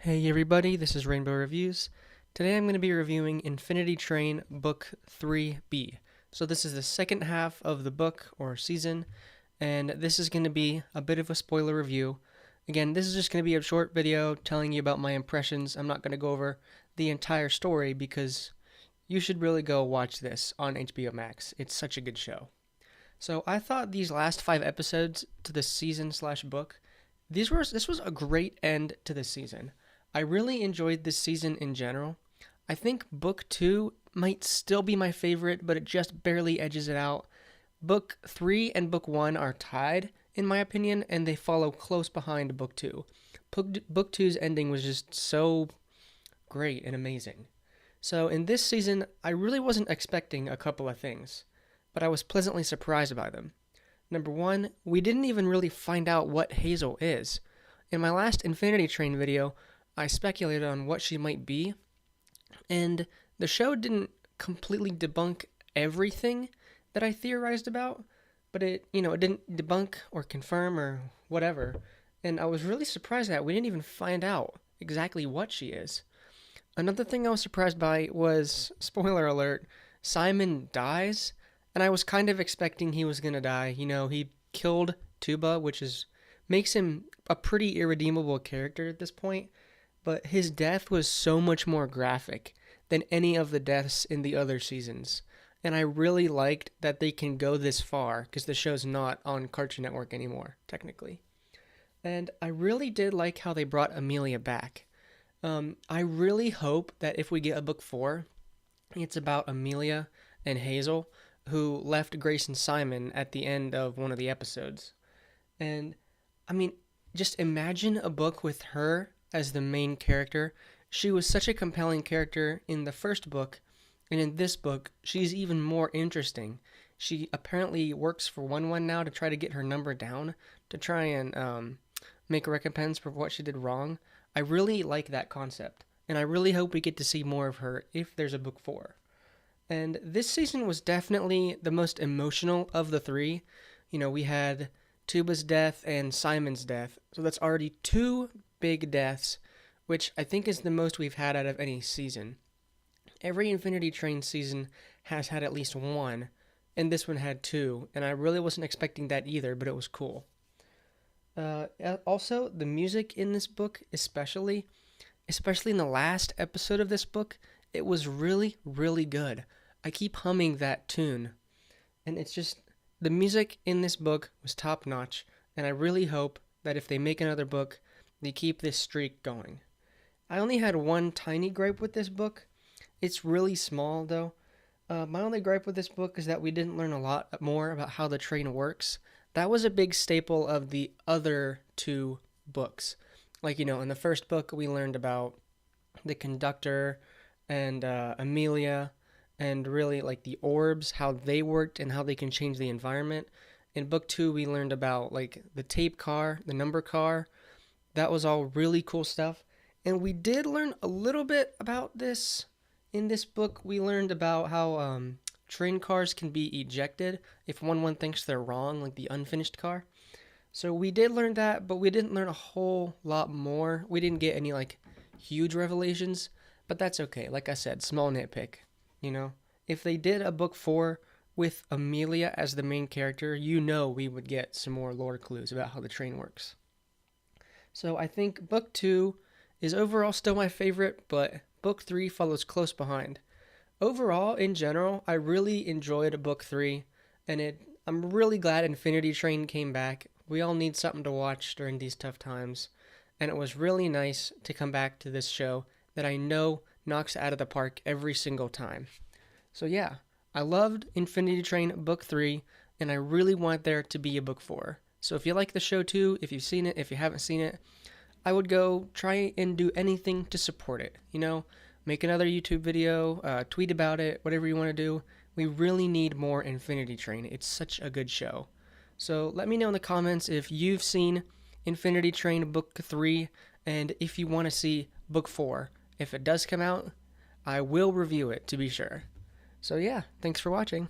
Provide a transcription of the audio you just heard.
Hey everybody, this is Rainbow Reviews. Today I'm going to be reviewing Infinity Train Book 3B. So this is the second half of the book or season, and this is going to be a bit of a spoiler review. Again, this is just going to be a short video telling you about my impressions. I'm not going to go over the entire story because you should really go watch this on HBO Max. It's such a good show. So I thought these last 5 episodes to the season/book, this was a great end to the season. I really enjoyed this season in general. I think Book 2 might still be my favorite, but it just barely edges it out. Book 3 and Book 1 are tied, in my opinion, and they follow close behind Book 2. Book 2's ending was just so great and amazing. So in this season, I really wasn't expecting a couple of things, but I was pleasantly surprised by them. Number 1, we didn't even really find out what Hazel is. In my last Infinity Train video, I speculated on what she might be, and the show didn't completely debunk everything that I theorized about, but it didn't debunk or confirm or whatever, and I was really surprised that we didn't even find out exactly what she is. Another thing I was surprised by was, spoiler alert, Simon dies, and I was kind of expecting he was gonna die. He killed Tuba, makes him a pretty irredeemable character at this point. But his death was so much more graphic than any of the deaths in the other seasons. And I really liked that they can go this far, because the show's not on Cartoon Network anymore, technically. And I really did like how they brought Amelia back. I really hope that if we get a book 4, it's about Amelia and Hazel, who left Grace and Simon at the end of one of the episodes. And, just imagine a book with her as the main character. She was such a compelling character in the first book, and in this book, she's even more interesting. She apparently works for 1-1 now to try to get her number down, to try and make a recompense for what she did wrong. I really like that concept, and I really hope we get to see more of her if there's a book 4. And this season was definitely the most emotional of the 3. We had Tuba's death and Simon's death, so that's already 2 big deaths, which I think is the most we've had out of any season. Every Infinity Train season has had at least 1, and this one had 2, and I really wasn't expecting that either, but it was cool. Also, the music in this book, especially in the last episode of this book, it was really, really good. I keep humming that tune, and it's just, the music in this book was top notch, and I really hope that if they make another book, they keep this streak going. I only had one tiny gripe with this book. It's really small, though. My only gripe with this book is that we didn't learn a lot more about how the train works. That was a big staple of the other 2 books. In the first book, we learned about the conductor and Amelia, and really, the orbs, how they worked and how they can change the environment. In book 2, we learned about, the tape car, the number car. That was all really cool stuff. And we did learn a little bit about this. In this book, we learned about how train cars can be ejected if 1-1 thinks they're wrong, like the unfinished car. So we did learn that, but we didn't learn a whole lot more. We didn't get any, huge revelations, but that's okay. Like I said, small nitpick, If they did a book 4 with Amelia as the main character, we would get some more lore clues about how the train works. So I think book 2 is overall still my favorite, but book 3 follows close behind. Overall, in general, I really enjoyed book 3, and I'm really glad Infinity Train came back. We all need something to watch during these tough times, and it was really nice to come back to this show that I know knocks it out of the park every single time. So yeah, I loved Infinity Train book 3, and I really want there to be a book 4. So if you like the show too, if you've seen it, if you haven't seen it, I would go try and do anything to support it. Make another YouTube video, tweet about it, whatever you want to do. We really need more Infinity Train. It's such a good show. So let me know in the comments if you've seen Infinity Train book 3 and if you want to see book 4. If it does come out, I will review it to be sure. So yeah, thanks for watching.